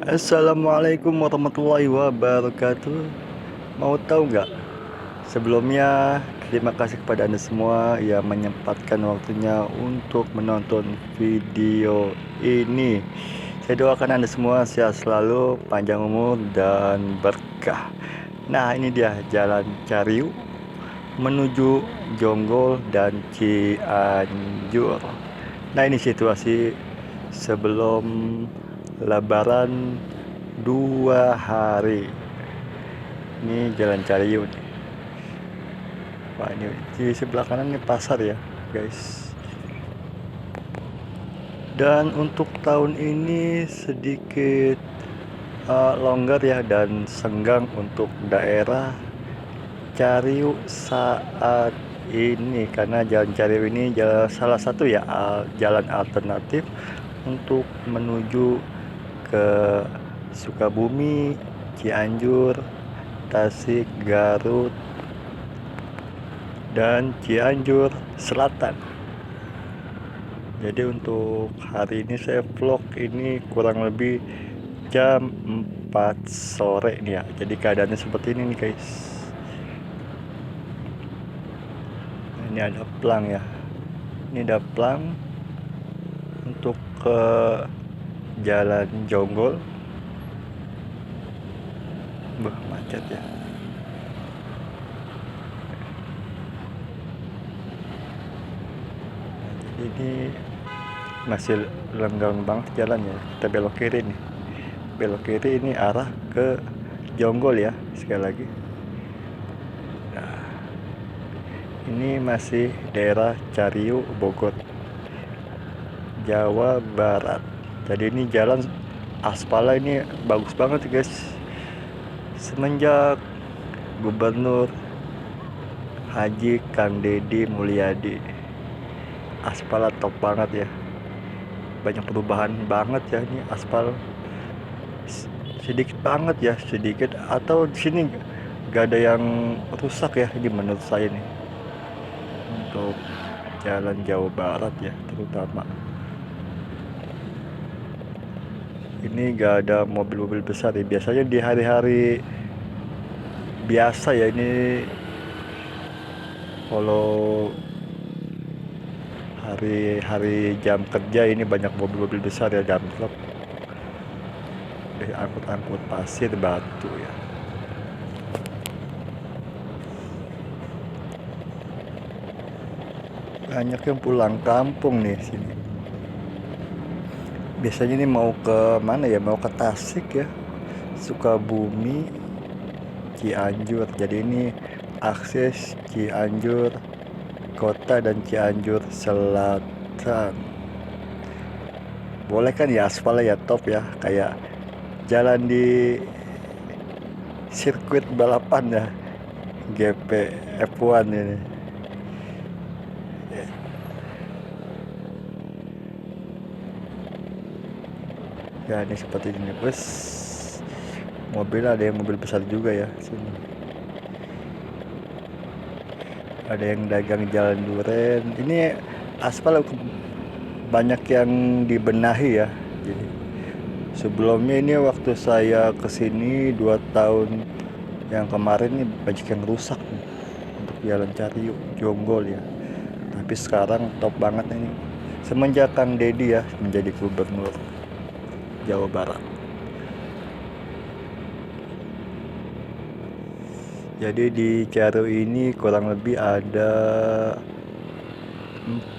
Assalamualaikum warahmatullahi wabarakatuh. Mau tahu nggak? Sebelumnya, terima kasih kepada Anda semua yang menyempatkan waktunya untuk menonton video ini. Saya doakan Anda semua sehat selalu, panjang umur, dan berkah. Nah, ini dia Jalan Cariu menuju Jonggol dan Cianjur. Nah, ini situasi sebelum Lebaran 2 hari. Ini Jalan Cariu nih. Wah, ini di sebelah kanan ini pasar ya guys. Dan untuk tahun ini sedikit longgar ya dan senggang untuk daerah Cariu saat ini, karena Jalan Cariu ini salah satu ya jalan alternatif untuk menuju ke Sukabumi, Cianjur, Tasik, Garut, dan Cianjur Selatan. Jadi untuk hari ini saya vlog ini kurang lebih jam 4 sore nih ya. Jadi keadaannya seperti ini nih guys. Ini ada plang ya. Ini ada plang untuk ke Jalan Jonggol. Macet ya. Ini masih lenggang banget jalannya. Kita belok kiri nih. Belok kiri ini arah ke Jonggol ya, sekali lagi. Nah, ini masih daerah Cariu, Bogor, Jawa Barat. Jadi ini jalan aspalnya ini bagus banget guys. Semenjak Gubernur Haji Kang Deddy Mulyadi, aspal top banget ya. Banyak perubahan banget ya, ini aspal sedikit banget ya, sedikit atau di sini gak ada yang rusak ya, ini menurut saya nih untuk jalan Jawa Barat ya, terutama ini gak ada mobil-mobil besar ya. Biasanya di hari-hari biasa ya, ini kalau hari-hari jam kerja ini banyak mobil-mobil besar ya, jam truk angkut-angkut pasir batu ya. Banyak yang pulang kampung nih sini. Biasanya ini mau ke mana ya? Mau ke Tasik ya, Sukabumi, Cianjur. Jadi ini akses Cianjur Kota dan Cianjur Selatan. Boleh kan ya, aspalnya ya top ya, kayak jalan di sirkuit balapan ya, GP F1 ini. Ya ini seperti ini bus. Mobil ada yang mobil besar juga ya sini. Ada yang dagang jalan duren. Ini aspal banyak yang dibenahi ya. Jadi sebelumnya ini waktu saya kesini 2 tahun yang kemarin ini banyak yang rusak nih, untuk Jalan Cariu Jonggol ya. Tapi sekarang top banget ini semenjak Kang Deddy ya menjadi gubernur Jawa Barat. Jadi di Cariu ini kurang lebih ada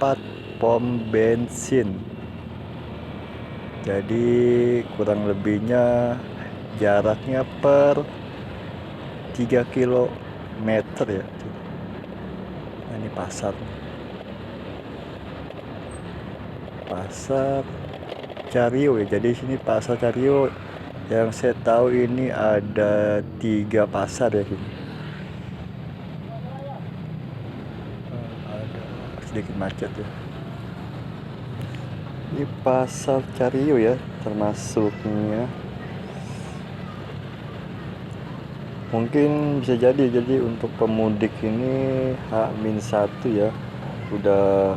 4 pom bensin. Jadi kurang lebihnya jaraknya per 3 kilometer ya. Nah, ini pasar Cariu ya. Jadi sini pasar Cariu yang saya tahu ini ada 3 pasar ya sini. Ada sedikit macet ya. Ini pasar Cariu ya termasuknya. Mungkin bisa jadi untuk pemudik ini H-1 ya, udah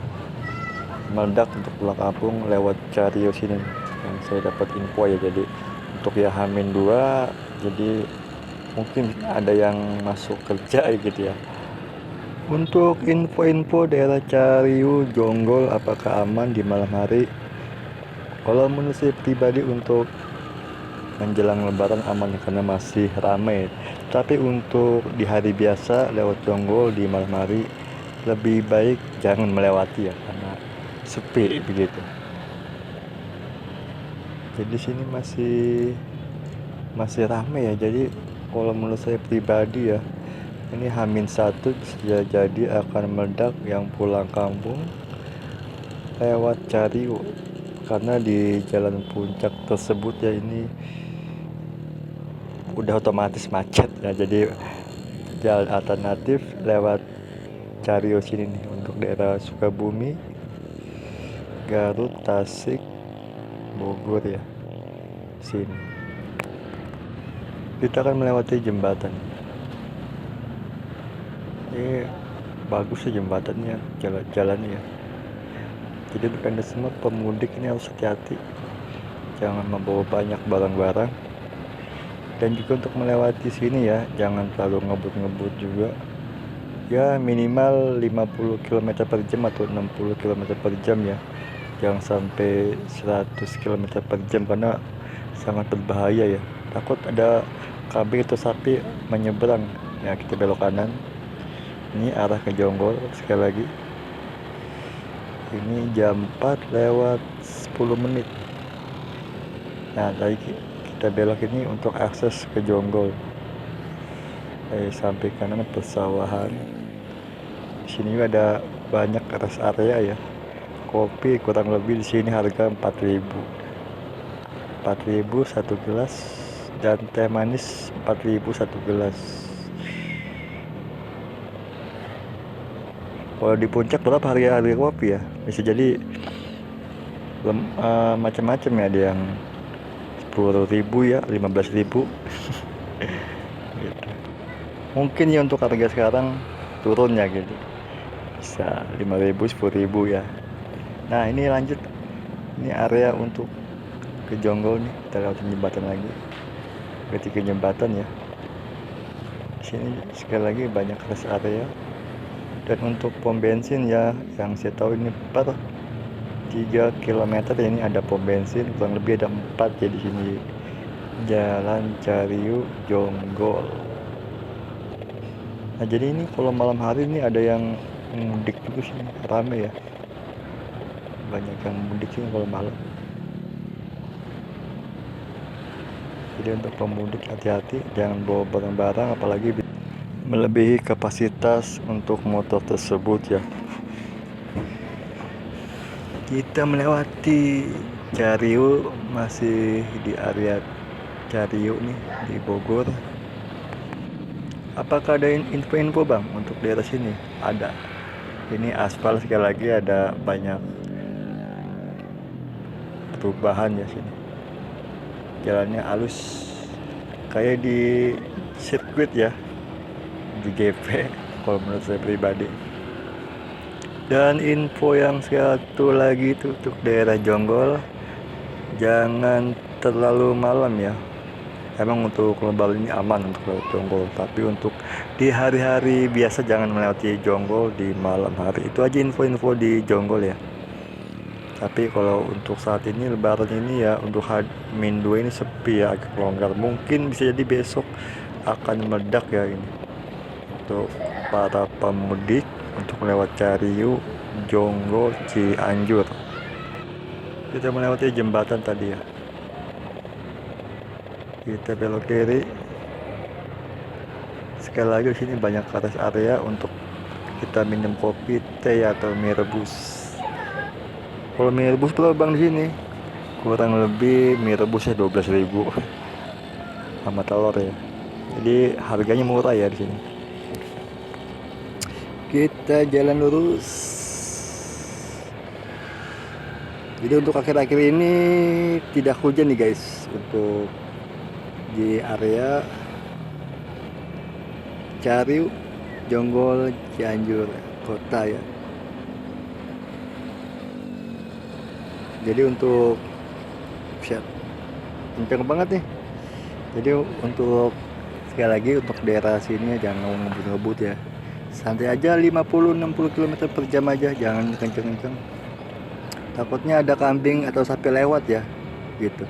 meledak untuk pulang kampung lewat Cariu sini yang saya dapat info ya. Jadi untuk ya H-2, jadi mungkin ada yang masuk kerja gitu ya. Untuk info-info daerah Cariu, Jonggol apakah aman di malam hari? Kalau menurut saya pribadi untuk menjelang lebaran aman karena masih ramai. Tapi untuk di hari biasa lewat Jonggol di malam hari lebih baik jangan melewati ya karena sepi begitu. Jadi sini masih ramai ya. Jadi kalau menurut saya pribadi ya, ini H-1 bisa jadi akan meledak yang pulang kampung lewat Cariu, karena di jalan puncak tersebut ya ini udah otomatis macet ya. Jadi jalan alternatif lewat Cariu sini nih untuk daerah Sukabumi, Garut, Tasik, Bogor ya. Sini kita akan melewati jembatan. Ini bagus ya jembatannya, jalan-jalannya. Jadi untuk Anda semua pemudik ini harus hati-hati, jangan membawa banyak barang-barang. Dan juga untuk melewati sini ya, jangan terlalu ngebut-ngebut juga. Ya minimal 50 km per jam atau 60 km per jam ya. Jangan sampai 100 km per jam karena sangat berbahaya ya. Takut ada kambing atau sapi menyeberang. Ya kita belok kanan. Ini arah ke Jonggol sekali lagi. Ini jam 4 lewat 10 menit. Nah tadi kita belok ini untuk akses ke Jonggol. Sampai kanan persawahan. Di sini juga ada banyak rest area ya. Kopi kurang lebih di sini harga 4.000 satu gelas, dan teh manis 4.000 satu gelas. Kalau di puncak berapa harga kopi ya? Bisa jadi macam-macam ya, ada yang 10.000 ya, 15.000 gitu. Mungkin ya untuk harga sekarang turun ya gitu, bisa 5.000 10.000 ya. Nah ini lanjut, ini area untuk ke Jonggol nih, kita lewat jembatan lagi, ketika jembatan ya. Di sini sekali lagi banyak rest area. Dan untuk pom bensin ya, yang saya tahu ini per 3 km ini ada pom bensin, kurang lebih ada 4 ya di sini. Jalan Cariu, Jonggol. Nah jadi ini kalau malam hari ini ada yang mudik juga sini, rame ya. Banyak yang mudik sini kalau malam. Jadi untuk pemudik hati-hati, jangan bawa barang-barang apalagi melebihi kapasitas untuk motor tersebut ya. Kita melewati Cariu, masih di area Cariu nih di Bogor. Apakah ada info-info bang untuk daerah sini? Ada. Ini aspal sekali lagi, ada banyak perubahan ya sini. Jalannya halus kayak di sirkuit ya, di GP kalau menurut saya pribadi. Dan info yang satu lagi itu untuk daerah Jonggol, jangan terlalu malam ya. Emang untuk lebaran ini aman untuk lewat Jonggol, tapi untuk di hari-hari biasa jangan melewati Jonggol di malam hari. Itu aja info-info di Jonggol ya. Tapi kalau untuk saat ini lebaran ini ya, untuk H-2 ini sepi ya, agak longgar. Mungkin bisa jadi besok akan meledak ya ini. Untuk para pemudik untuk lewat Cariu, Jonggol, Cianjur. Kita melewati jembatan tadi ya. Kita belok kiri. Sekali lagi di sini banyak rest area untuk kita minum kopi, teh atau mie rebus. Kalau mie rebus berapa bang di sini? Kurang lebih mie rebusnya 12.000 sama telur ya. Jadi harganya murah ya di sini. Kita jalan lurus. Jadi untuk akhir-akhir ini tidak hujan nih guys, untuk di area Cariu, Jonggol, Cianjur kota ya. Jadi untuk kenceng banget nih. Jadi untuk sekali lagi untuk daerah sini jangan ngebut-ngebut ya. Santai aja 50-60 km per jam aja, jangan kenceng-kenceng. Takutnya ada kambing atau sapi lewat ya, gitu.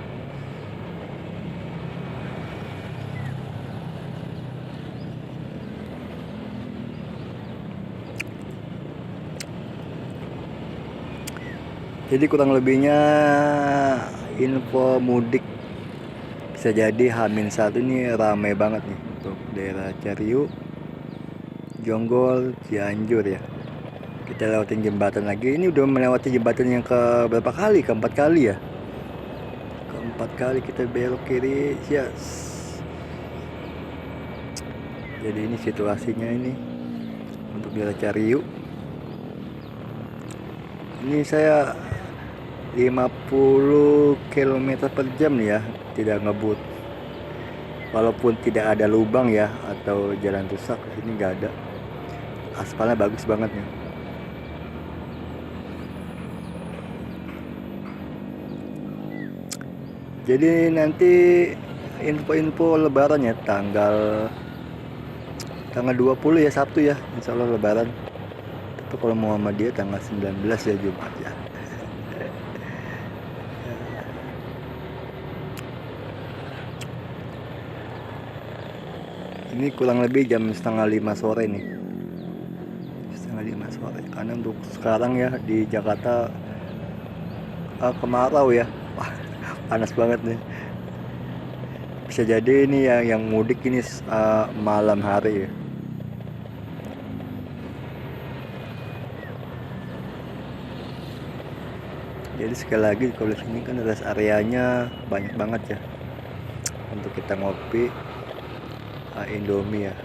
Jadi kurang lebihnya info mudik bisa jadi H-1 ini ramai banget nih untuk daerah Cariu, Jonggol, Cianjur ya. Kita lewatin jembatan lagi. Ini udah melewati jembatan yang ke berapa kali? Keempat kali ya. Keempat kali kita belok kiri. Yes. Jadi ini situasinya ini untuk daerah Cariu. Ini saya 50 km per jam nih ya, tidak ngebut. Walaupun tidak ada lubang ya atau jalan rusak, ini nggak ada. Aspalnya bagus banget nih. Jadi nanti info-info lebaran ya tanggal 20 ya, Sabtu ya, insya Allah lebaran. Tapi kalau Muhammadiyah tanggal 19 ya, Jumat ya. Ini kurang lebih jam setengah 5 sore nih, setengah 5 sore. Karena untuk sekarang ya di Jakarta kemarau ya. Wah, panas banget nih. Bisa jadi ini yang mudik ini malam hari ya. Jadi sekali lagi kalau di sini kan rest areanya banyak banget ya untuk kita ngopi. Indomie ya.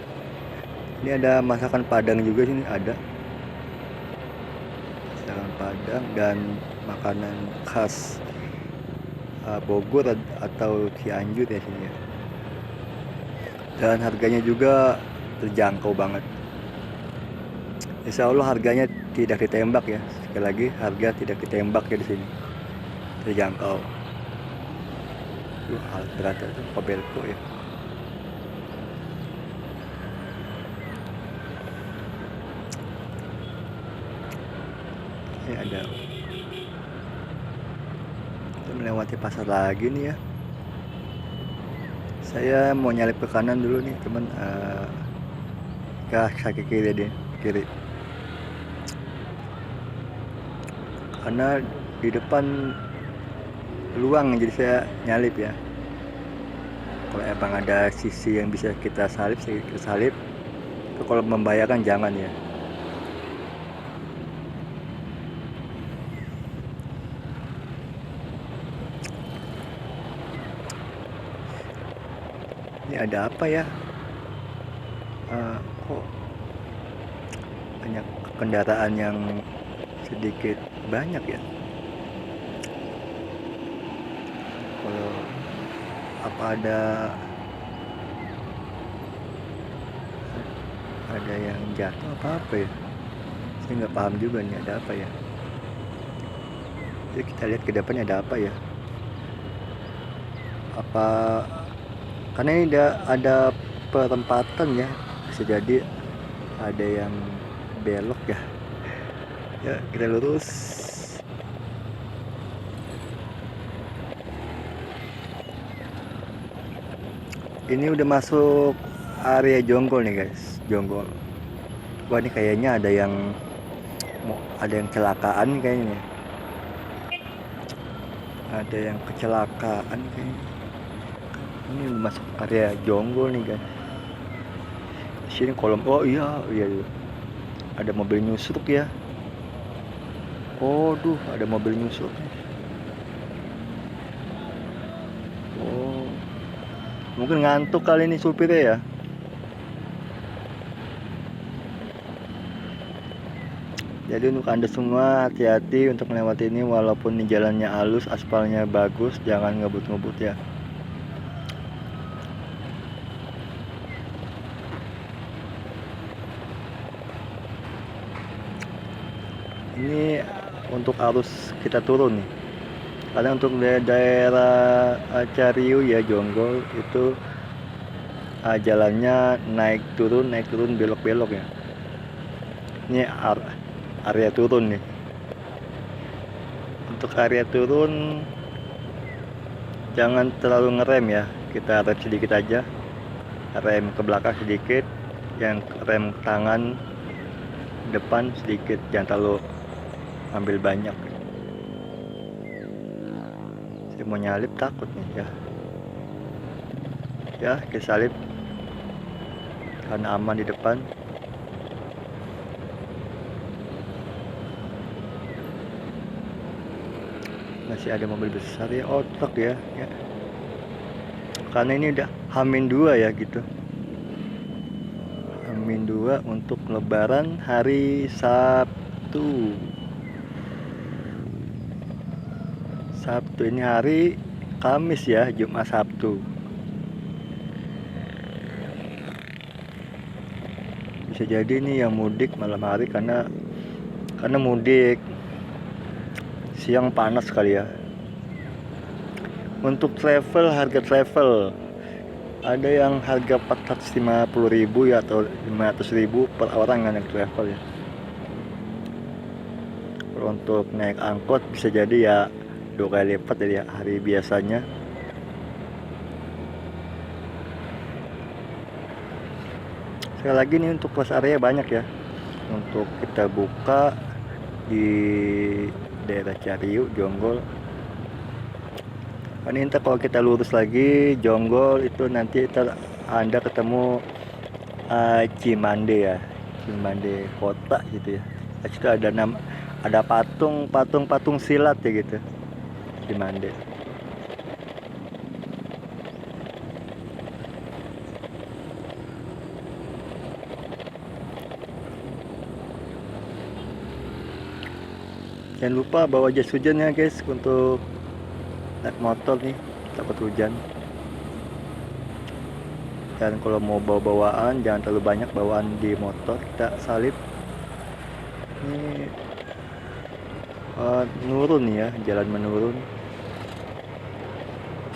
Ini ada masakan Padang juga sini, ada masakan Padang dan makanan khas Bogor atau Cianjur ya sini ya. Dan harganya juga terjangkau banget. Insya Allah harganya tidak ditembak ya. Sekali lagi harga tidak ditembak ya di sini. Terjangkau. Alat berat itu Kobelco ya. Ini ada. Kita melewati pasar lagi nih ya. Saya mau nyalip ke kanan dulu nih teman. Ke kaki kiri deh, kiri. Karena di depan luang jadi saya nyalip ya. Kalau emang ada sisi yang bisa kita salip, kita salip. Tapi kalau membahayakan jangan ya. Ini ada apa ya? Kok banyak kendaraan yang sedikit banyak ya? Kalau apa ada yang jatuh apa ya? Saya nggak paham juga nih ada apa ya. Jadi kita lihat ke depannya ada apa ya? Apa karena ini ada perempatan ya, bisa jadi ada yang belok ya. Ya kita lurus. Ini udah masuk area Jonggol nih guys, Jonggol. Wah ini kayaknya ada yang kecelakaan kayaknya. Ada yang kecelakaan kayaknya. Ini masuk area Jonggol nih guys. Sini kolom. Oh iya. Ada mobil nyusruk ya. Oh duh, ada mobil nyusruk. Oh, mungkin ngantuk kali ini supirnya ya. Jadi untuk Anda semua hati-hati untuk melewati ini, walaupun ini jalannya halus, aspalnya bagus, jangan ngebut-ngebut ya. Ini untuk arus kita turun nih. Karena untuk daerah Cariu ya Jonggol itu jalannya naik turun belok-belok ya. Ini area turun nih. Untuk area turun jangan terlalu ngerem ya, kita rem sedikit aja, rem ke belakang sedikit, yang rem tangan depan sedikit, jangan terlalu ambil banyak. Saya mau nyalip takut nih ya kita salip karena aman di depan. Masih ada mobil besar ya, truk ya. Karena ini udah H-2 ya gitu. H-2 untuk lebaran hari Sabtu. Ini hari Kamis ya, Jumat Sabtu. Bisa jadi nih yang mudik malam hari karena mudik siang panas kali ya. Untuk harga travel ada yang harga 450.000 ya atau 500.000 per orang yang travel ya. Kalau untuk naik angkot bisa jadi ya 2 kali lipat dari hari biasanya. Sekali lagi nih untuk rest area banyak ya. Untuk kita buka di daerah Cariu, Jonggol. Ini ntar kalau kita lurus lagi Jonggol itu nanti Anda ketemu Cimande ya, Cimande kota gitu ya. Di situ ada patung silat ya gitu, Cimande. Jangan lupa bawa jas hujan ya guys untuk naik motor nih, takut hujan. Dan kalau mau bawa-bawaan jangan terlalu banyak bawaan di motor, kita salip. Ini nurun ya, jalan menurun.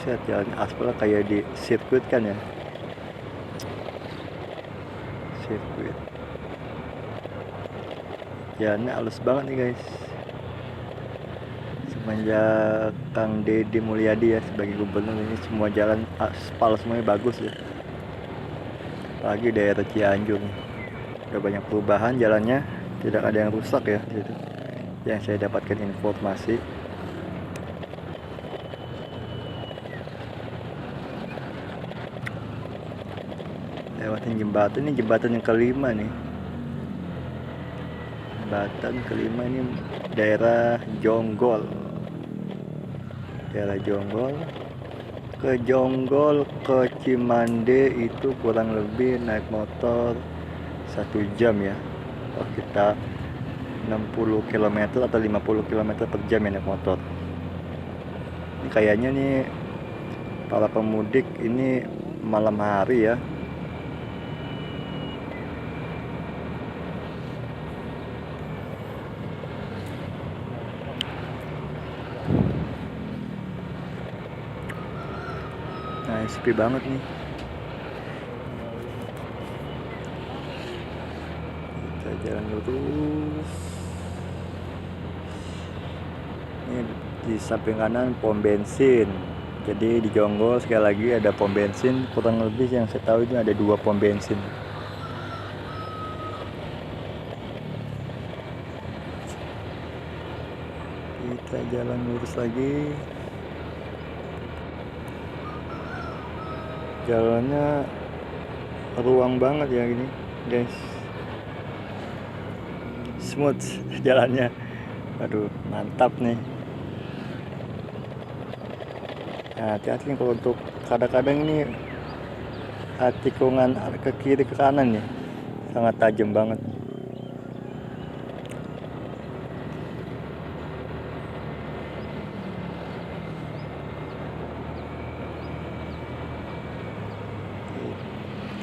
Lihat jalan aspal kayak di sirkuit kan ya, sirkuit. Jalannya halus banget nih guys. Semenjak Kang Deddy Mulyadi ya sebagai gubernur, ini semua jalan aspal semuanya bagus ya. Apalagi daerah Cianjur udah banyak perubahan jalannya, tidak ada yang rusak ya gitu. Yang saya dapatkan informasi. Lewatin jembatan, ini jembatan yang kelima nih. Jembatan kelima ini daerah Jonggol. Daerah Jonggol ke Cimande itu kurang lebih naik motor 1 jam ya. Oh, kita 60 km atau 50 km per jam ya naik motor. Ini kayaknya nih para pemudik ini malam hari ya. Nah, sepi banget nih. Kita jalan lurus. Ini di samping kanan pom bensin. Jadi di Jonggol sekali lagi ada pom bensin. Kurang lebih yang saya tahu itu ada 2 pom bensin. Kita jalan lurus lagi. Jalannya ruang banget ya gini guys, smooth jalannya, aduh mantap nih. Nah, hati-hati nih kalau untuk kadang-kadang ini tikungan ke kiri ke kanan nih sangat tajam banget.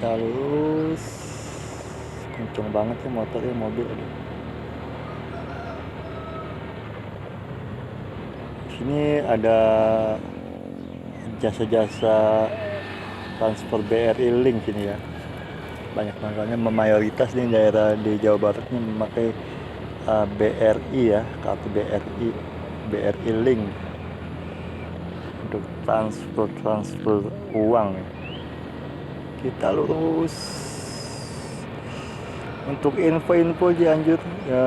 Kita lurus, kenceng banget ya motornya, mobil. sini ada jasa-jasa transfer BRI Link sini ya. Banyak makanya mayoritas nih daerah di Jawa Barat ini memakai BRI ya, kartu BRI Link untuk transfer uang. Kita lurus. Untuk info-info Cianjur ya,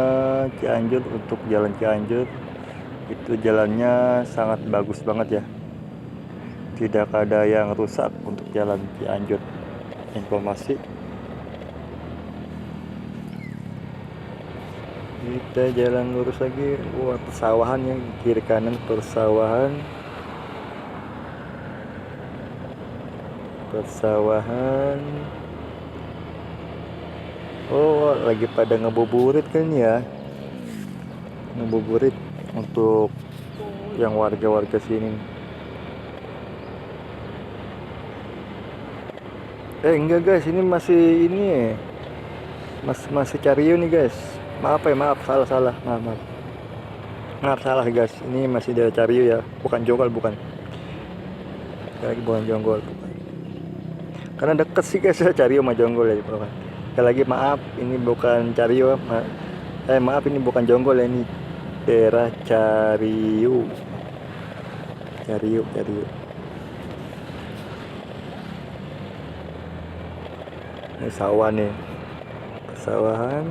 Cianjur untuk jalan Cianjur itu jalannya sangat bagus banget ya, tidak ada yang rusak untuk jalan Cianjur. Informasi kita jalan lurus lagi. Wah, persawahan ya, kiri kanan persawahan. Oh, lagi pada ngebuburit kan ya, ngebuburit untuk yang warga-warga sini. Enggak guys, ini masih masih Cariyou nih guys. Maaf salah maaf salah guys, ini masih dari Cariyou ya, bukan Jonggol, bukan Jonggol, bukan. Karena deket sih guys ya, Cariyou sama Jonggol ya, bukan. Sekali lagi maaf, ini bukan Cariyou, maaf ini bukan Jonggol ya, ini daerah Cariyou. Ini sawah nih, persawahan.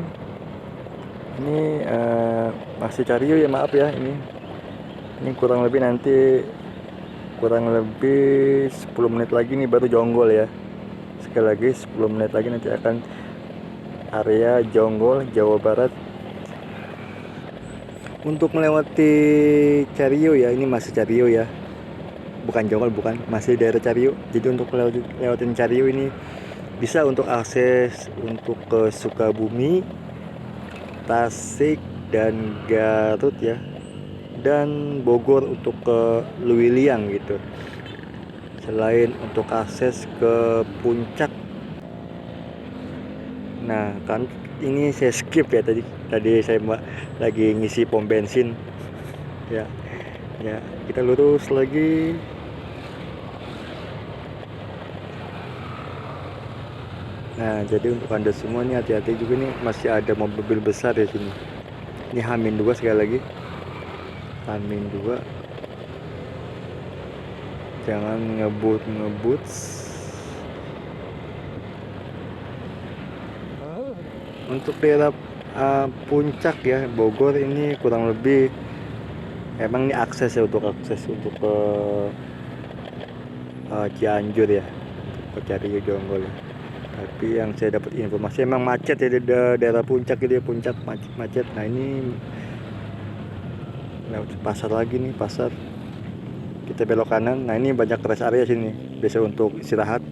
Ini masih Cariyou ya, maaf ya, ini kurang lebih 10 menit lagi nih baru Jonggol ya. Sekali lagi 10 menit lagi nanti akan area Jonggol, Jawa Barat. Untuk melewati Cariyou ya, ini masih Cariyou ya, bukan Jonggol, bukan, masih daerah Cariyou. Jadi untuk lewatin Cariyou ini bisa untuk akses untuk ke Sukabumi, Tasik dan Garut ya, dan Bogor untuk ke Luwiliang gitu. Selain untuk akses ke Puncak. Nah kan ini saya skip ya, tadi saya lagi ngisi pom bensin ya. Kita lurus lagi. Nah, jadi untuk Anda semua nih hati-hati juga nih, masih ada mobil besar di sini. Ini H-2 sekali lagi. H-2. Jangan ngebut. Untuk daerah Puncak ya, Bogor ini kurang lebih emang ini akses ya, untuk ke Cianjur ya, untuk cari Jonggol ya. Tapi yang saya dapat informasi emang macet ya di daerah Puncak gitu ya, Puncak macet. Nah ini lewat pasar lagi nih, pasar. Kita belok kanan. Nah ini banyak rest area sini, biasa untuk istirahat.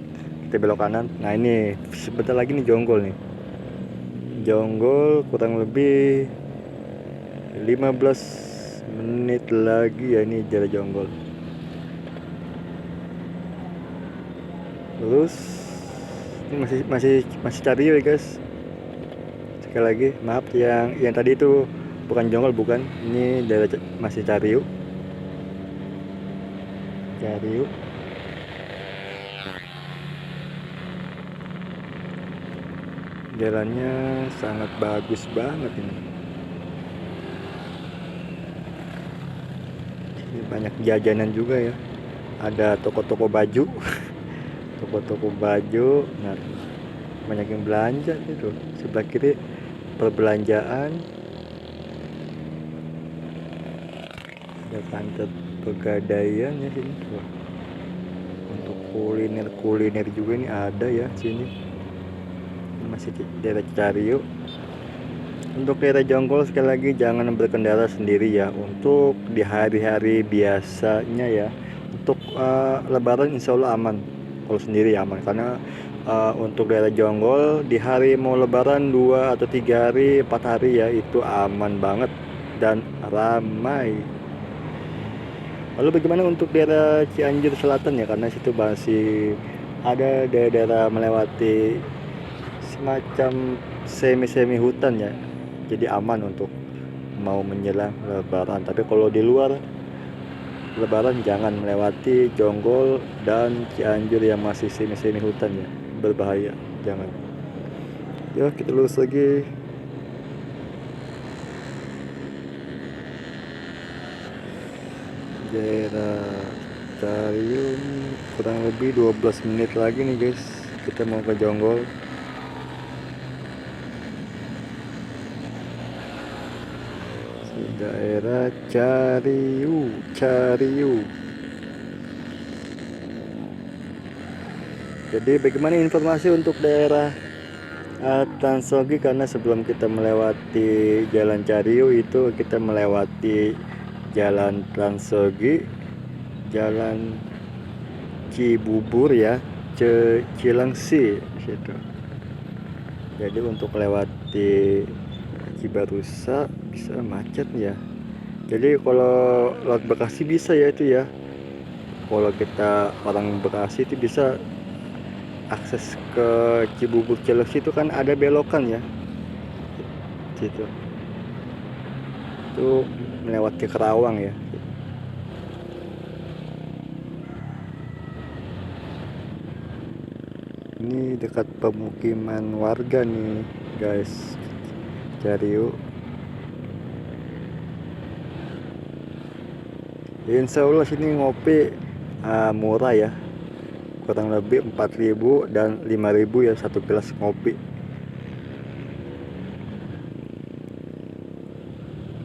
Kita belok kanan. Nah ini sebentar lagi nih Jonggol nih. Jonggol kurang lebih 15 menit lagi ya, ini jalan Jonggol. Terus ini masih Cariyou ya guys. Sekali lagi maaf, yang tadi itu bukan Jonggol, bukan, ini daerah masih Cariyou. Jalannya sangat bagus banget ini. Ini banyak jajanan juga ya, ada toko-toko baju. Nah banyak yang belanja gitu. Sebelah kiri perbelanjaan, ada kantor pegadaian ya sini. Wah, untuk kuliner juga ini ada ya sini. Ini masih daerah Cariyou. Untuk daerah Jonggol sekali lagi jangan berkendara sendiri ya, untuk di hari-hari biasanya ya. Untuk Lebaran insya Allah aman, kalau sendiri aman, karena untuk daerah Jonggol di hari mau Lebaran 2 atau 3 hari 4 hari ya, itu aman banget dan ramai. Lalu bagaimana untuk daerah Cianjur Selatan ya, karena situ masih ada daerah melewati semacam semi hutan ya, jadi aman untuk mau menjelang Lebaran. Tapi kalau di luar Lebaran jangan melewati Jonggol dan Cianjur yang masih semi-semi hutan ya, berbahaya, jangan. Ya kita lurus lagi. Daerah Carium, kurang lebih 12 menit lagi nih guys, kita mau ke Jonggol. Daerah Cariu. Jadi bagaimana informasi untuk daerah Transogi, karena sebelum kita melewati Jalan Cariu itu kita melewati Jalan Transogi, Jalan Cibubur ya, Cilengsi situ. Jadi untuk melewati Cibarusa bisa macet ya. Jadi kalau lewat Bekasi bisa ya itu ya. Kalau kita orang Bekasi itu bisa akses ke Cibubur Cilengsi itu kan ada belokan ya. Situ. Itu melewati Kerawang ya. Ini dekat pemukiman warga nih guys, Cariu. Insya Allah sini ngopi murah ya, kurang lebih 4.000 dan 5.000 ya satu gelas ngopi.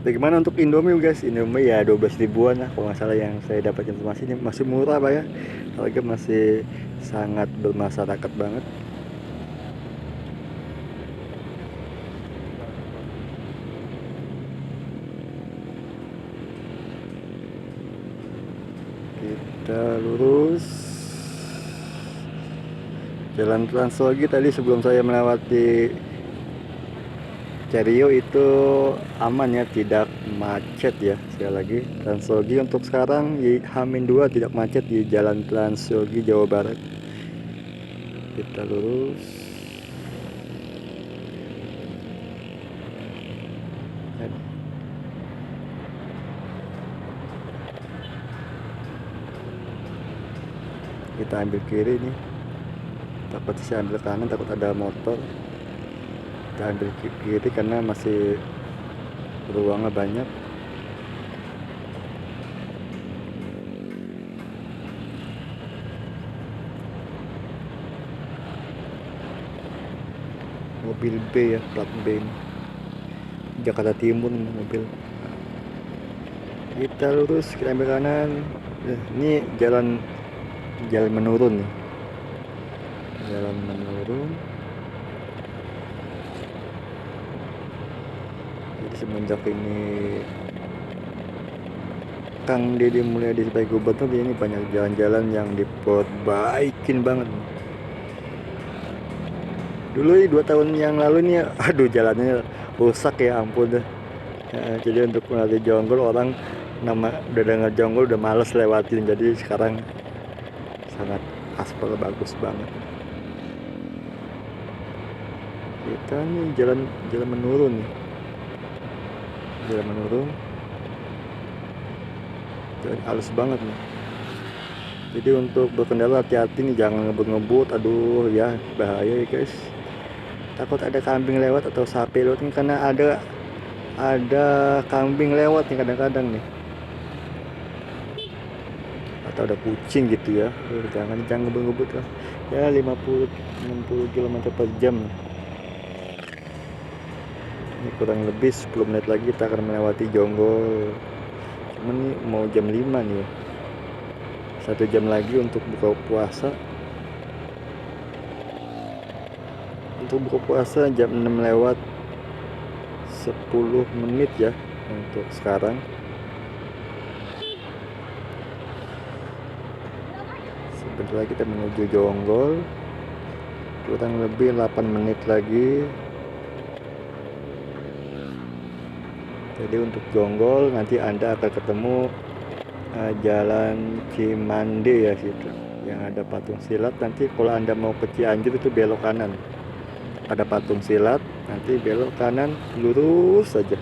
Bagaimana untuk Indomie guys? Indomie ya 12 ribuan lah kalau nggak salah yang saya dapat informasi. Ini masih murah Pak ya, harga masih sangat bermasyarakat banget. Kita lurus Jalan Trans lagi. Tadi sebelum saya melewati Cariu itu aman ya, tidak macet ya. Sekali lagi Transyogi untuk sekarang di H-2 tidak macet di Jalan Transyogi Jawa Barat. Kita lurus. Kita ambil kiri nih, takut saya ambil kanan takut ada motor. Kita ambil kiri karena masih ruangnya banyak. Mobil B ya, plat B ini. Jakarta Timur mobil. Kita lurus, kita ambil kanan. Ini jalan menurun nih. Jalan menurun. Jadi semenjak ini Kang Deddy Mulyadi sebagai gubernur, ini banyak jalan-jalan yang diperbaikin banget. Dulu 2 tahun yang lalu nih, aduh jalannya rusak ya ampun deh. Jadi untuk melewati Jonggol orang udah dengar Jonggol udah males lewatin. Jadi sekarang sangat aspal bagus banget. Kita nih jalan menurun nih. Jalan menurun. Jalan halus banget nih. Jadi untuk berkendara hati-hati nih, jangan ngebut-ngebut. Aduh ya, bahaya ya guys. Takut ada kambing lewat atau sapi lewat nih, karena ada kambing lewat nih kadang-kadang nih. Atau ada kucing gitu ya. Jangan ngebut-ngebut lah. Ya 50-60 km per jam. Ini kurang lebih 10 menit lagi kita akan melewati Jonggol. Cuman ini mau jam 5 nih ya. 1 jam lagi untuk buka puasa. Untuk buka puasa jam 6 lewat 10 menit ya untuk sekarang. Sebentar lagi kita menuju Jonggol. Kurang lebih 8 menit lagi. Jadi untuk Jonggol nanti Anda akan ketemu Jalan Cimande ya situ, yang ada patung silat. Nanti kalau Anda mau ke Cianjur itu belok kanan, ada patung silat, nanti belok kanan lurus saja,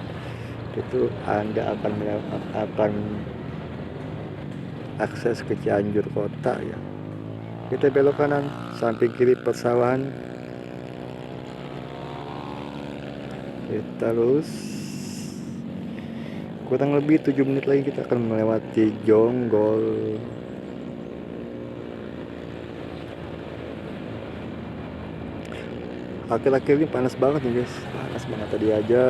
itu Anda akan akses ke Cianjur kota ya. Kita belok kanan, samping kiri persawahan. Kita lurus. Kurang lebih 7 menit lagi kita akan melewati Jonggol. Akhir-akhir ini panas banget nih guys, panas banget. Tadi aja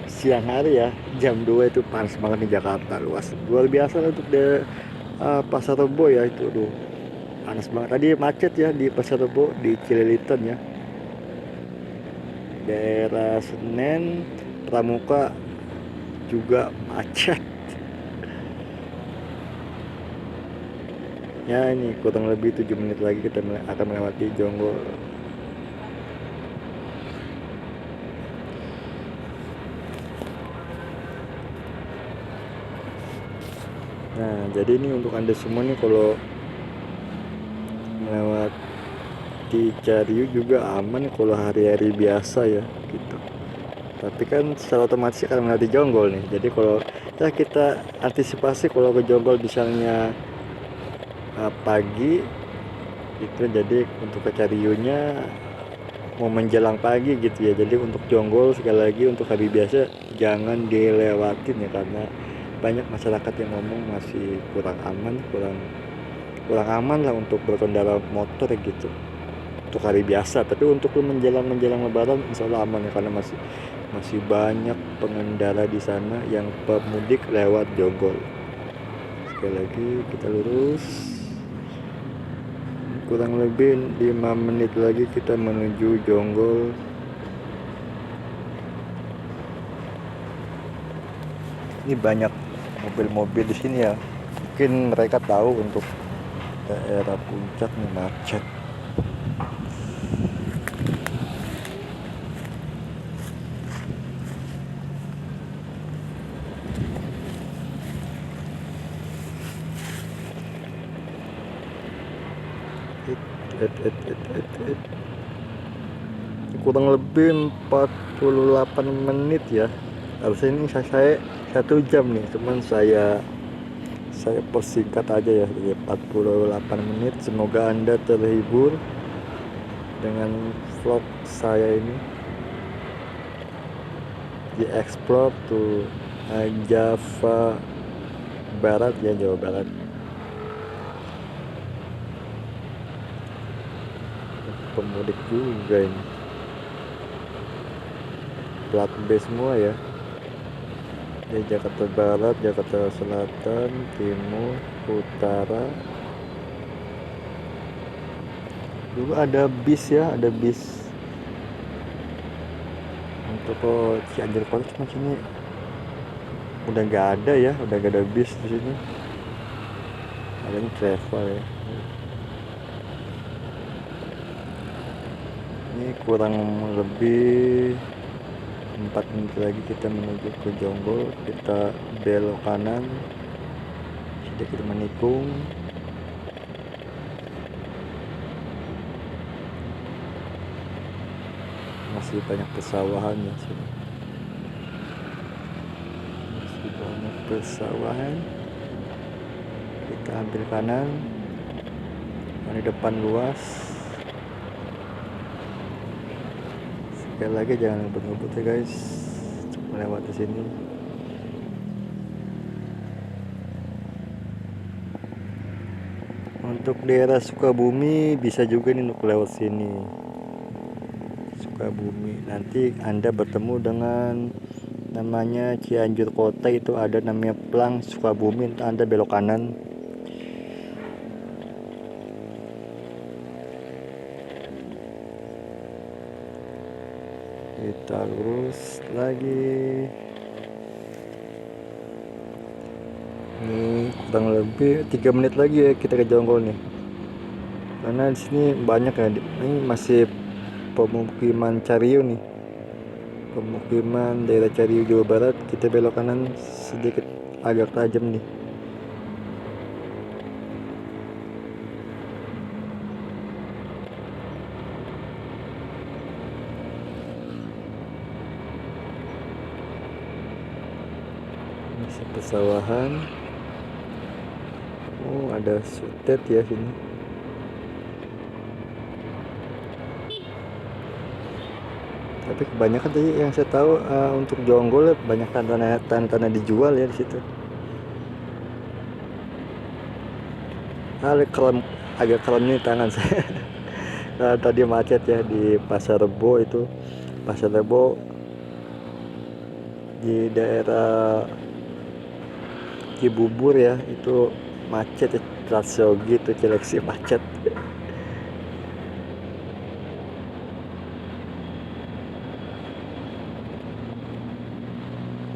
siang hari ya, jam 2 itu panas banget di Jakarta, luar biasa untuk Pasar Rebo ya itu. Aduh, panas banget. Tadi macet ya di Pasar Rebo, di Cililitan ya, daerah Senen, Pramuka juga macet ya. Ini kurang lebih 7 menit lagi kita akan melewati Jonggol. Nah, jadi ini untuk Anda semua nih, kalau melewati Cariu juga aman kalau hari-hari biasa ya gitu. Tapi kan secara otomatis akan melewati Jonggol nih. Jadi kalau ya kita antisipasi kalau ke Jonggol misalnya pagi itu, jadi untuk ke Cariunya mau menjelang pagi gitu ya. Jadi untuk Jonggol sekali lagi untuk hari biasa jangan dilewatin ya, karena banyak masyarakat yang ngomong masih kurang aman lah untuk berkendara motor gitu untuk hari biasa. Tapi untuk menjelang Lebaran insya Allah aman ya, karena masih banyak pengendara di sana yang pemudik lewat Jonggol. Sekali lagi kita lurus, kurang lebih 5 menit lagi kita menuju Jonggol. Ini banyak mobil-mobil di sini ya, mungkin mereka tahu untuk daerah puncak nih macet. Kurang lebih 48 menit ya, harusnya ini saya 1 jam nih, cuman saya persingkat aja ya, jadi 48 menit. Semoga Anda terhibur dengan vlog saya ini di explore to Java Barat ya, Jawa Barat. Pemudik juga ini, plat B semua ya. Di Jakarta Barat, Jakarta Selatan, Timur, Utara. Dulu ada bis ya, ada bis untuk Cianjur Kota, cuma sini udah nggak ada ya, udah nggak ada bis di sini. Adanya travel ya. Ini kurang lebih 4 menit lagi kita menuju ke Jonggol. Kita belok kanan sedikit menikung. Masih banyak persawahan ya sini. Masih banyak persawahan. Kita ambil kanan. Di depan luas. Sekali lagi jangan ngebut-ngebut ya guys, melewati sini. Untuk daerah Sukabumi bisa juga nih untuk lewat sini. Sukabumi, nanti Anda bertemu dengan namanya Cianjur Kota, itu ada namanya Plang Sukabumi. Anda belok kanan. Kita lurus lagi. Ini kurang lebih 3 menit lagi ya kita ke Jonggol nih. Karena di sini banyak ya. Ini masih pemukiman Cariu nih. Pemukiman daerah Cariu Jawa Barat. Kita belok kanan sedikit agak tajam nih. Persawahan. ada sutet ya sini. Tapi kebanyakan tadi yang saya tahu untuk Jonggol banyak tanah dijual ya di situ. Agak krem nih tangan saya. Tadi macet ya di Pasar Rebo itu. Pasar Rebo di daerah Cibubur ya, itu macet ya. Trasogi itu Cileksi macet.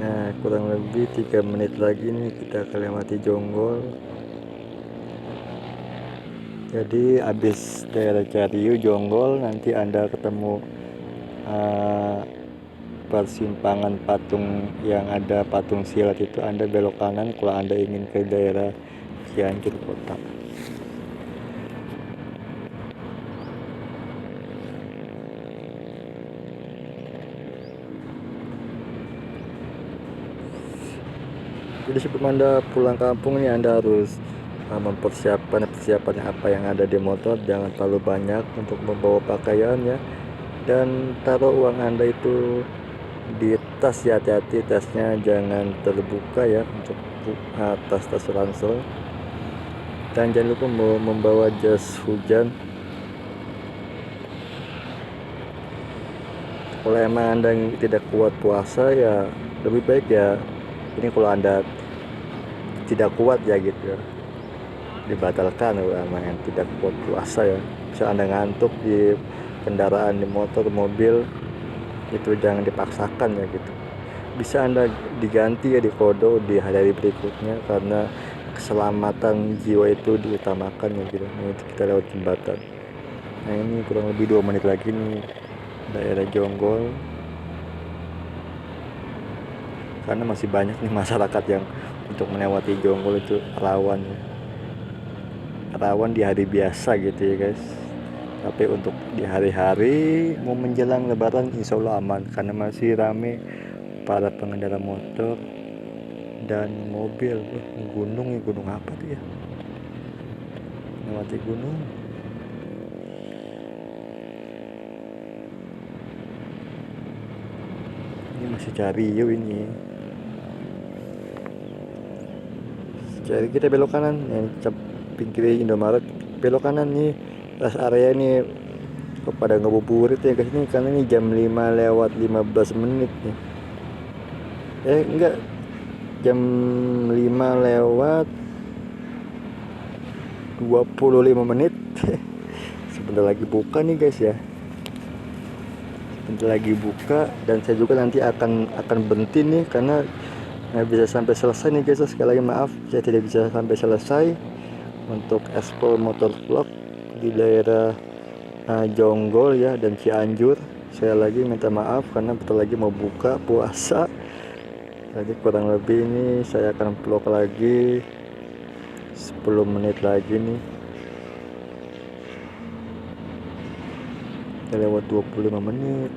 Nah, kurang lebih 3 menit lagi nih kita akan lewati Jonggol. Jadi habis daerah Cariu Jonggol nanti Anda ketemu persimpangan patung yang ada patung silat itu, Anda belok kanan kalau Anda ingin ke daerah Cianjur kota. Jadi sebelum Anda pulang kampung nih, Anda harus mempersiapkan persiapan apa yang ada di motor. Jangan terlalu banyak untuk membawa pakaian ya, dan taruh uang Anda itu di tas ya, hati-hati tasnya jangan terbuka ya, untuk tas ransel. Dan jangan lupa membawa jas hujan. Kalau emang Anda tidak kuat puasa ya, lebih baik ya ini kalau Anda tidak kuat ya gitu ya, dibatalkan. Emang yang tidak kuat puasa ya, bisa Anda ngantuk di kendaraan, di motor, mobil, itu jangan dipaksakan ya gitu. Bisa Anda diganti ya di kodo di hari berikutnya, karena keselamatan jiwa itu diutamakan ya gitu. Nah, itu kita lewat jembatan. Nah ini kurang lebih 2 menit lagi nih daerah Jonggol, karena masih banyak nih masyarakat yang untuk melewati Jonggol itu rawan ya. Rawan di hari biasa gitu ya guys, tapi untuk di hari-hari mau menjelang lebaran insya Allah aman, karena masih rame para pengendara motor dan mobil. Gunung ya, gunung apa tuh ya, melewati gunung. Ini masih Cariu ini. Jadi kita belok kanan yang pinggir Indomaret, belok kanan nih rest area ini. Kepada ngabuburit ya guys ini, karena ini jam 5 lewat 15 menit nih. Enggak, jam 5 lewat 25 menit. Sebentar lagi buka nih guys ya, sebentar lagi buka. Dan saya juga nanti akan berhenti nih, karena nggak bisa sampai selesai nih guys. Sekali lagi maaf, saya tidak bisa sampai selesai untuk explore motor vlog di daerah Jonggol ya dan Cianjur. Saya lagi minta maaf karena bentar lagi mau buka puasa. Jadi kurang lebih ini saya akan vlog lagi 10 menit lagi nih. Udah lewat 25 menit.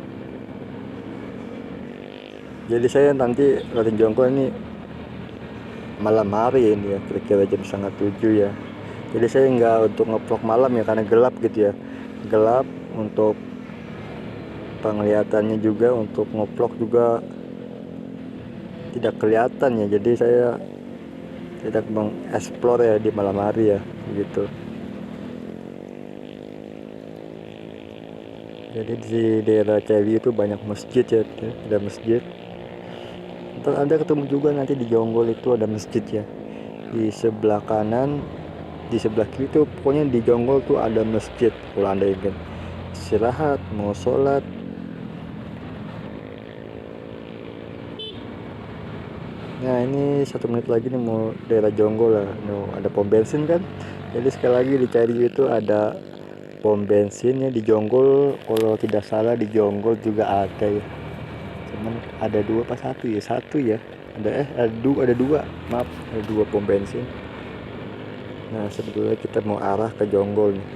Jadi saya nanti lewat Jonggol ini malam hari ini ya, kira-kira jam 6:30 ya. Jadi saya nggak untuk ngevlog malam ya, karena gelap gitu ya, gelap. Untuk penglihatannya juga, untuk ngevlog juga tidak kelihatan ya. Jadi saya tidak mengeksplor ya di malam hari ya gitu. Jadi di daerah Celi itu banyak masjid ya, ada masjid. Ntar Anda ketemu juga nanti di Jonggol itu ada masjid ya, di sebelah kanan, di sebelah kiri tuh pokoknya di Jonggol tuh ada masjid. Kalau Anda ingin istirahat, mau sholat. Nah ini 1 menit lagi nih mau daerah Jonggol lah. Ada pom bensin kan. Jadi sekali lagi dicari itu ada pom bensin ya di Jonggol. Kalau tidak salah di Jonggol juga ada ya, cuman ada 2 apa 1 ya, 1 ya, ada 2, maaf, ada 2 pom bensin. Nah sebetulnya kita mau arah ke Jonggol nih.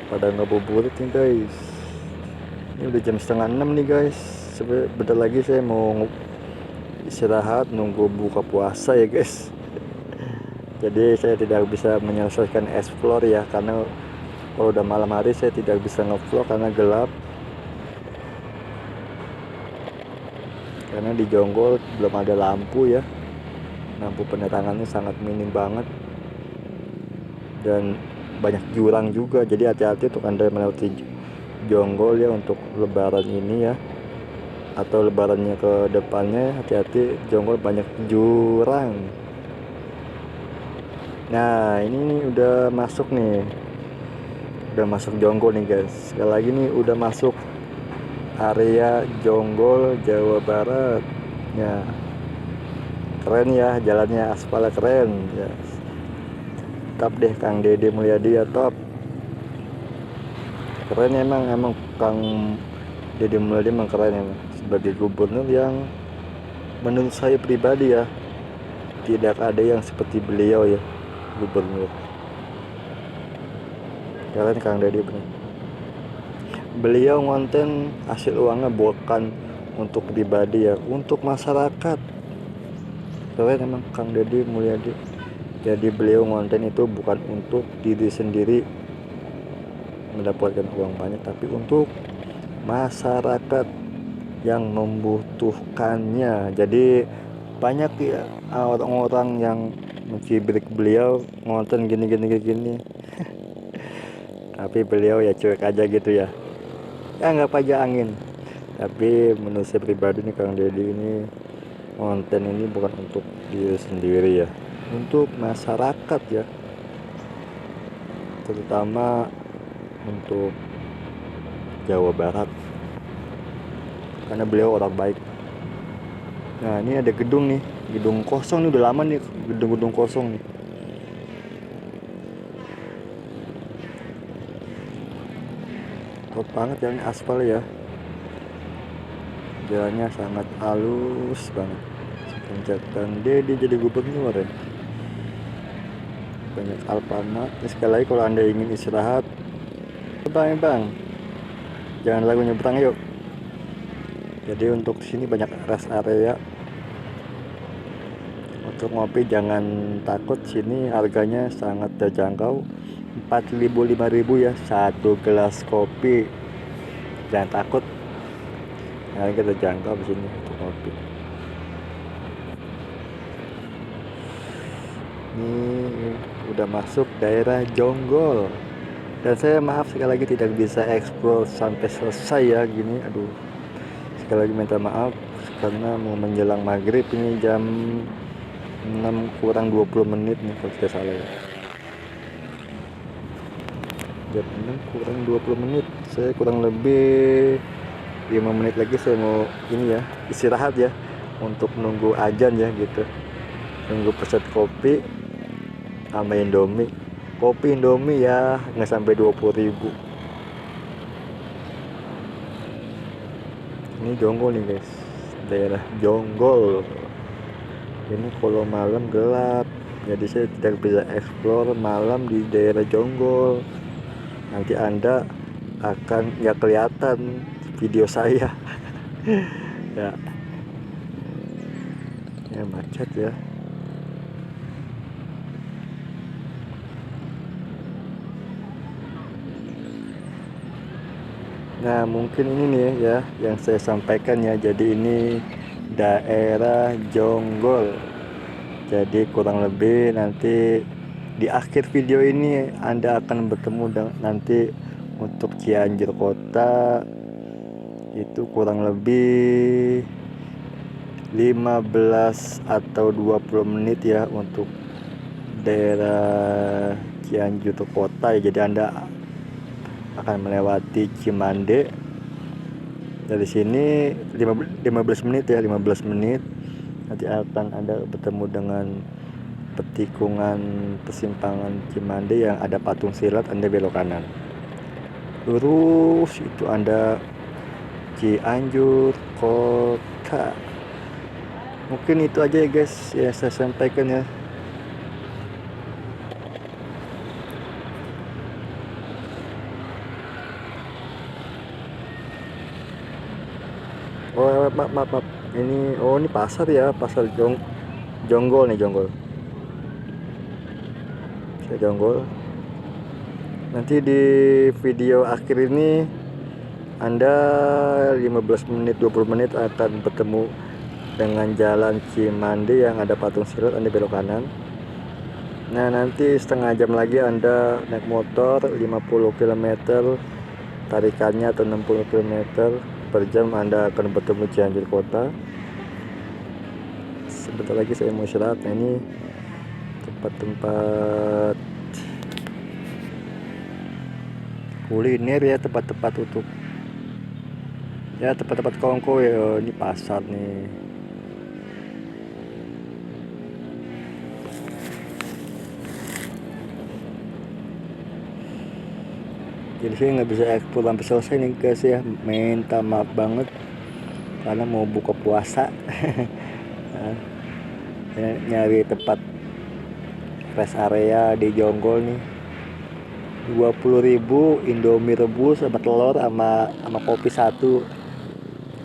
Pada ngabuburit nih guys. Ini udah jam 5:30 nih guys. Sebentar lagi saya mau istirahat nunggu buka puasa ya guys. Jadi saya tidak bisa menyelesaikan explore ya, karena kalau udah malam hari saya tidak bisa ngevlog karena gelap. Karena di Jonggol belum ada lampu ya, lampu penerangannya sangat minim banget dan banyak jurang juga. Jadi hati-hati untuk Anda melewati Jonggol ya untuk lebaran ini ya, atau lebarannya ke depannya. Hati-hati, Jonggol banyak jurang. Nah ini udah masuk nih, udah masuk Jonggol nih guys. Sekali lagi nih udah masuk area Jonggol Jawa Barat ya. Keren ya jalannya, aspalnya keren ya. Top deh Kang Deddy Mulyadi ya, top. Keren ya, emang Kang Deddy Mulyadi emang keren ya, sebagai gubernur yang menurut saya pribadi ya tidak ada yang seperti beliau ya, gubernur. Keren Kang Deddy bener. Beliau ngonten hasil uangnya bukan untuk pribadi ya, untuk masyarakat. Keren emang Kang Deddy Mulyadi. Jadi beliau ngonten itu bukan untuk diri sendiri mendapatkan uang banyak, tapi untuk masyarakat yang membutuhkannya. Jadi banyak ya orang-orang yang mencibir beliau ngonten gini. Tapi beliau ya cuek aja gitu ya, nggak aja angin. Tapi menurut saya pribadi nih, Kang Deddy ini konten ini bukan untuk diri sendiri ya, untuk masyarakat ya, terutama untuk Jawa Barat, karena beliau orang baik. Nah ini ada gedung nih, gedung kosong nih, udah lama nih gedung-gedung kosong nih. Top banget jalannya, aspal ya, jalannya sangat halus banget sejak Kang Deddy jadi gubernur ya. Banyak Alfamart. Sekali lagi kalau Anda ingin istirahat, bang jangan lagu nyebrang yuk. Jadi untuk sini banyak rest area. Untuk ngopi jangan takut, sini harganya sangat terjangkau, 4.000 5.000 ya satu gelas kopi. Jangan takut, harga terjangkau di sini untuk kopi. Ini udah masuk daerah Jonggol, dan saya maaf sekali lagi tidak bisa explore sampai selesai ya gini. Aduh, sekali lagi minta maaf karena mau menjelang maghrib, ini jam 6 kurang 20 menit nih kalau tidak salah ya. Jam 6 kurang 20 menit, saya kurang lebih 5 menit lagi saya mau ini ya, istirahat ya, untuk nunggu azan ya gitu. Nunggu pesan kopi sama Indomie. Kopi Indomie ya nggak sampai 20.000. Ini Jonggol nih guys, daerah Jonggol. Ini kalau malam gelap, jadi saya tidak bisa explore malam di daerah Jonggol. Nanti Anda akan nggak kelihatan video saya. ya macet ya. Nah mungkin ini nih ya yang saya sampaikan ya. Jadi ini daerah Jonggol. Jadi kurang lebih nanti di akhir video ini Anda akan bertemu dengan nanti untuk Cianjur kota, itu kurang lebih 15 atau 20 menit ya untuk daerah Cianjur kota ya. Jadi Anda akan melewati Cimande. Dari sini 15 menit ya, 15 menit nanti akan Anda bertemu dengan petikungan persimpangan Cimande yang ada patung silat. Anda belok kanan, lurus itu Anda Cianjur kota. Mungkin itu aja ya guys ya saya sampaikan ya. Oh maaf. Ini, oh ini pasar ya, pasar Jonggol nih, Jonggol. Saya Jonggol. Nanti di video akhir ini Anda 15 menit 20 menit akan bertemu dengan jalan Cimande yang ada patung silat. Anda belok kanan. Nah, nanti setengah jam lagi Anda naik motor 50 km tarikannya, atau 60 km per jam, Anda akan bertemu Cianjur kota. Sebentar lagi saya mau istirahat. Nah, ini tempat-tempat kuliner ya, tempat-tempat untuk ya, tempat-tempat kongko ya. Ini pasar nih. Jadi saya nggak bisa ekspor sampai selesai nih guys ya, minta maaf banget karena mau buka puasa. Nyari tempat rest area di Jonggol nih, 20.000 Indomie rebus sama telur sama kopi satu,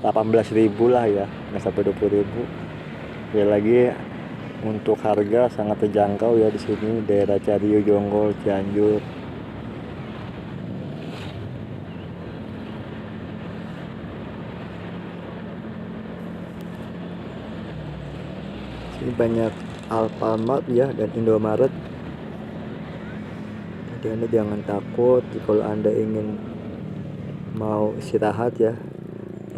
18.000 lah ya, nggak sampai 20.000. Ya lagi untuk harga sangat terjangkau ya di sini, daerah Cariu, Jonggol, Cianjur. Ini banyak Alfamart ya dan Indomaret. Jadi Anda jangan takut kalau Anda ingin mau istirahat ya.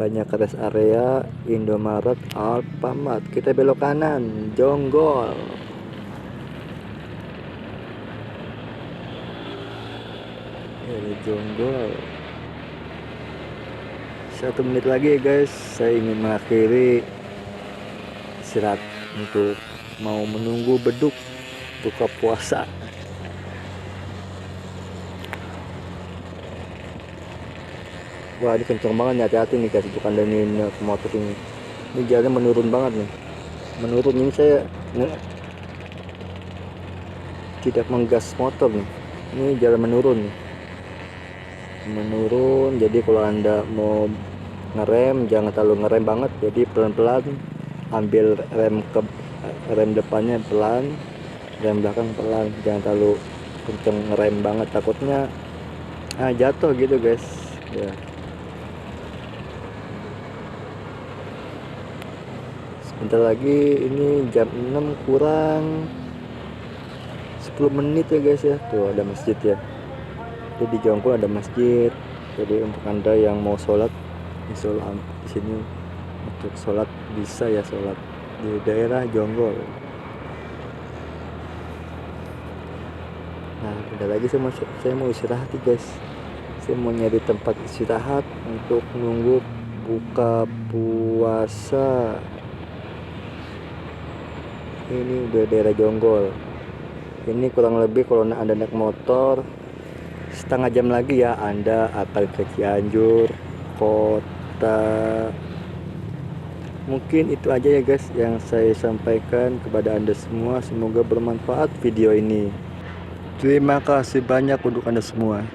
Banyak rest area, Indomaret, Alfamart. Kita belok kanan, Jonggol. Ini Jonggol. 1 menit lagi ya guys, saya ingin mengakhiri istirahat untuk mau menunggu beduk buka puasa. Wah, ini kencang banget nih, hati-hati nih guys untuk Anda nih motor ini. Ini jalannya menurun banget nih. Menurun ini, saya tidak menggas motor nih. Ini jalan menurun nih. Menurun, jadi kalau Anda mau ngerem jangan terlalu ngerem banget, jadi pelan-pelan. Ambil rem depannya pelan, rem belakang pelan, jangan terlalu kenceng ngerem banget, takutnya jatuh gitu guys ya. Sebentar lagi, ini jam 6 kurang 10 menit ya guys ya. Tuh ada masjid ya, jadi di Jonggol ada masjid. Jadi untuk Anda yang mau sholat di sini, untuk sholat bisa ya, sholat di daerah Jonggol. Nah, bentar lagi saya mau istirahat nih guys. Saya mau nyari tempat istirahat untuk nunggu buka puasa. Ini udah daerah Jonggol. Ini kurang lebih kalau Anda naik motor setengah jam lagi ya, Anda akan ke Cianjur kota. Mungkin itu aja ya guys yang saya sampaikan kepada Anda semua. Semoga bermanfaat video ini. Terima kasih banyak untuk Anda semua.